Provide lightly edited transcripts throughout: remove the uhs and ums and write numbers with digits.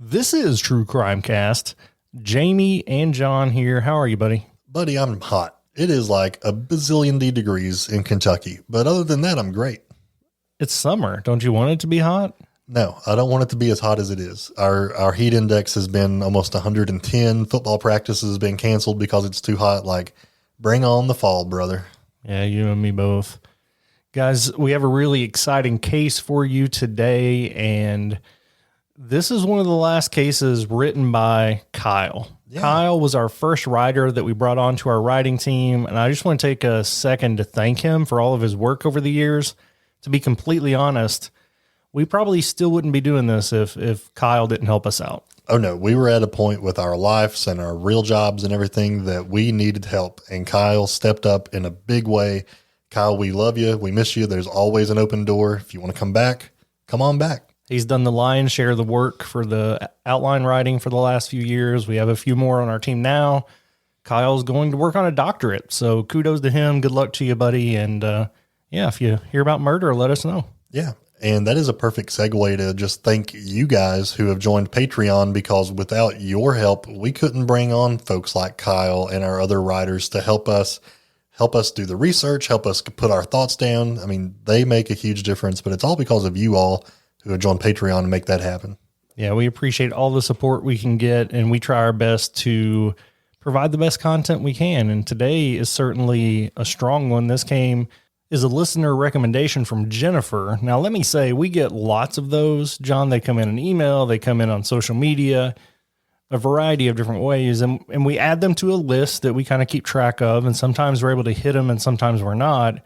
This is True Crimecast. Jamie and John here. How are you, buddy? Buddy, I'm hot. It is like a bazillion degrees in Kentucky, but other than that, I'm great. It's summer. Don't you want it to be hot? No, I don't want it to be as hot as it is. Our heat index has been almost 110. Football practices has been canceled because it's too hot. Like, bring on the fall, brother. Yeah, you and me both. Guys, we have a really exciting case for you today, and this is one of the last cases written by Kyle. Yeah. Kyle was our first writer that we brought onto our writing team, and I just want to take a second to thank him for all of his work over the years. To be completely honest, we probably still wouldn't be doing this if Kyle didn't help us out. Oh, no. We were at a point with our lives and our real jobs and everything that we needed help, and Kyle stepped up in a big way. Kyle, we love you. We miss you. There's always an open door. If you want to come back, come on back. He's done the lion's share of the work for the outline writing for the last few years. We have a few more on our team now. Kyle's going to work on a doctorate, so kudos to him. Good luck to you, buddy. And yeah, if you hear about murder, let us know. Yeah, and that is a perfect segue to just thank you guys who have joined Patreon, because without your help, we couldn't bring on folks like Kyle and our other writers to help us do the research, help us put our thoughts down. I mean, they make a huge difference, but it's all because of you all who have joined Patreon and make that happen. Yeah, we appreciate all the support we can get, and we try our best to provide the best content we can. And today is certainly a strong one. This is a listener recommendation from Jennifer. Now, let me say, we get lots of those, John. They come in an email, they come in on social media, a variety of different ways, and we add them to a list that we kind of keep track of, and sometimes we're able to hit them and sometimes we're not.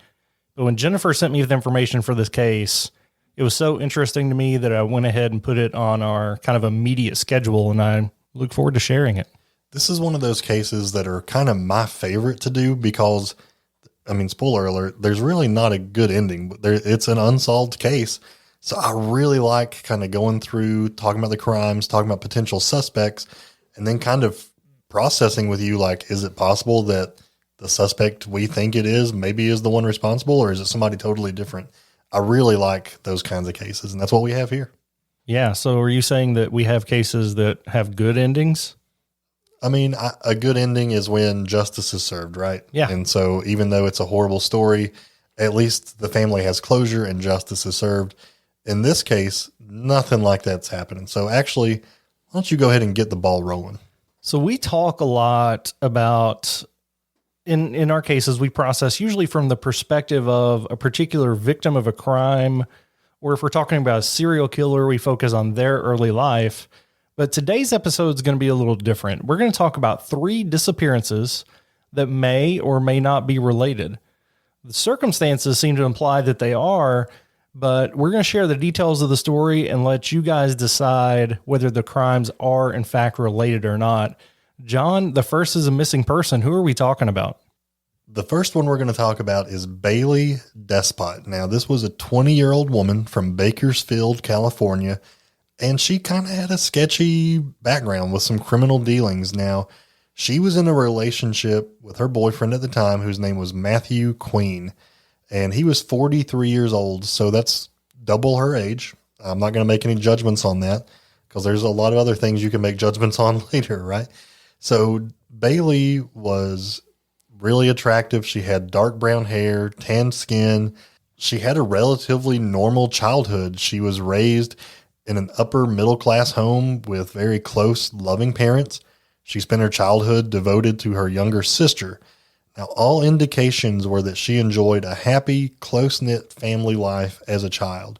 But when Jennifer sent me the information for this case, it was so interesting to me that I went ahead and put it on our kind of immediate schedule, and I look forward to sharing it. This is one of those cases that are kind of my favorite to do because, I mean, spoiler alert, there's really not a good ending, but it's an unsolved case. So I really like kind of going through, talking about the crimes, talking about potential suspects, and then kind of processing with you, like, is it possible that the suspect we think it is maybe is the one responsible, or is it somebody totally different? I really like those kinds of cases, and that's what we have here. Yeah, so are you saying that we have cases that have good endings? I mean, a good ending is when justice is served, right? Yeah. And so even though it's a horrible story, at least the family has closure and justice is served. In this case, nothing like that's happening. So actually, why don't you go ahead and get the ball rolling? So we talk a lot about, in our cases, we process usually from the perspective of a particular victim of a crime, or if we're talking about a serial killer, we focus on their early life. But today's episode is going to be a little different. We're going to talk about 3 disappearances that may or may not be related. The circumstances seem to imply that they are, but we're going to share the details of the story and let you guys decide whether the crimes are in fact related or not. John, the first is a missing person. Who are we talking about? The first one we're going to talk about is Baylee Despot. Now, this was a 20-year-old woman from Bakersfield, California, and she kind of had a sketchy background with some criminal dealings. Now, she was in a relationship with her boyfriend at the time, whose name was Matthew Queen, and he was 43 years old, so that's double her age. I'm not going to make any judgments on that because there's a lot of other things you can make judgments on later, right? So Baylee was really attractive. She had dark brown hair, tan skin. She had a relatively normal childhood. She was raised in an upper middle class home with very close, loving parents. She spent her childhood devoted to her younger sister. Now, all indications were that she enjoyed a happy, close-knit family life as a child.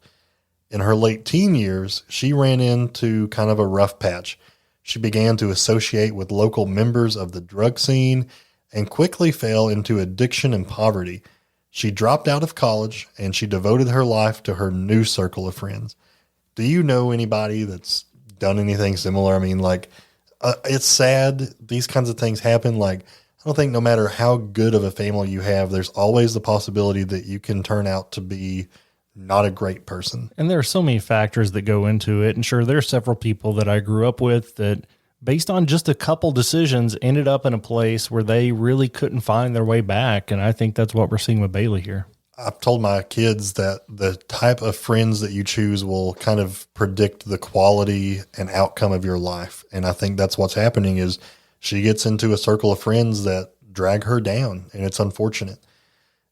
In her late teen years, she ran into kind of a rough patch. She began to associate with local members of the drug scene and quickly fell into addiction and poverty. She dropped out of college, and she devoted her life to her new circle of friends. Do you know anybody that's done anything similar? I mean, like, it's sad these kinds of things happen. Like, I don't think no matter how good of a family you have, there's always the possibility that you can turn out to be not a great person. And there are so many factors that go into it. And sure, there are several people that I grew up with that, based on just a couple decisions, ended up in a place where they really couldn't find their way back. And I think that's what we're seeing with Baylee here. I've told my kids that the type of friends that you choose will kind of predict the quality and outcome of your life. And I think that's what's happening is she gets into a circle of friends that drag her down, and it's unfortunate.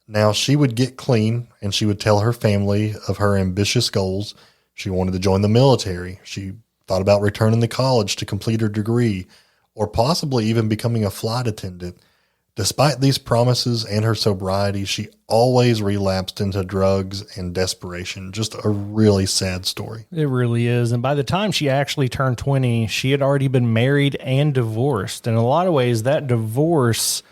Now, she would get clean and she would tell her family of her ambitious goals. She wanted to join the military. She thought about returning to college to complete her degree, or possibly even becoming a flight attendant. Despite these promises and her sobriety, she always relapsed into drugs and desperation. Just a really sad story. It really is. And by the time she actually turned 20, she had already been married and divorced. In a lot of ways, that divorce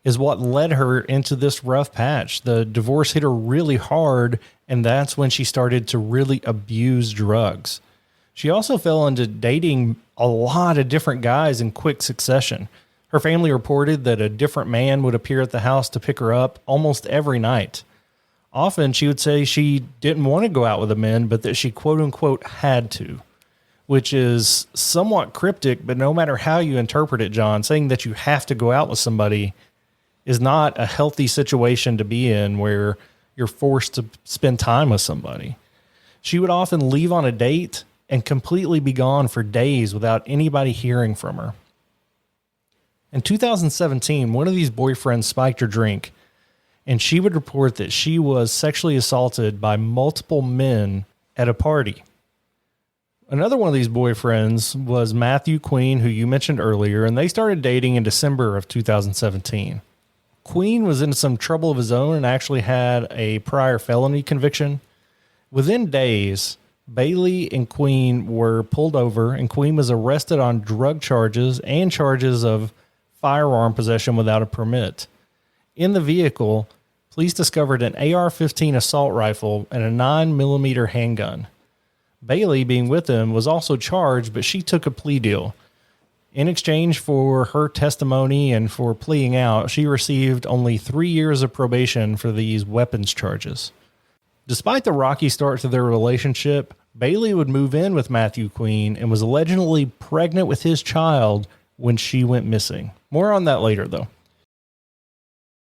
is what led her into this rough patch. The divorce hit her really hard, and that's when she started to really abuse drugs. She also fell into dating a lot of different guys in quick succession. Her family reported that a different man would appear at the house to pick her up almost every night. Often she would say she didn't want to go out with the men, but that she quote unquote had to, which is somewhat cryptic, but no matter how you interpret it, John, saying that you have to go out with somebody is not a healthy situation to be in where you're forced to spend time with somebody. She would often leave on a date and completely be gone for days without anybody hearing from her. In 2017, one of these boyfriends spiked her drink, and she would report that she was sexually assaulted by multiple men at a party. Another one of these boyfriends was Matthew Queen, who you mentioned earlier, and they started dating in December of 2017. Queen was in some trouble of his own and actually had a prior felony conviction. Within days, Baylee and Queen were pulled over, and Queen was arrested on drug charges and charges of firearm possession without a permit. In the vehicle, police discovered an AR-15 assault rifle and a 9mm handgun. Baylee, being with him, was also charged, but she took a plea deal. In exchange for her testimony and for pleading out, she received only 3 years of probation for these weapons charges. Despite the rocky start to their relationship, Baylee would move in with Matthew Queen and was allegedly pregnant with his child when she went missing. More on that later, though.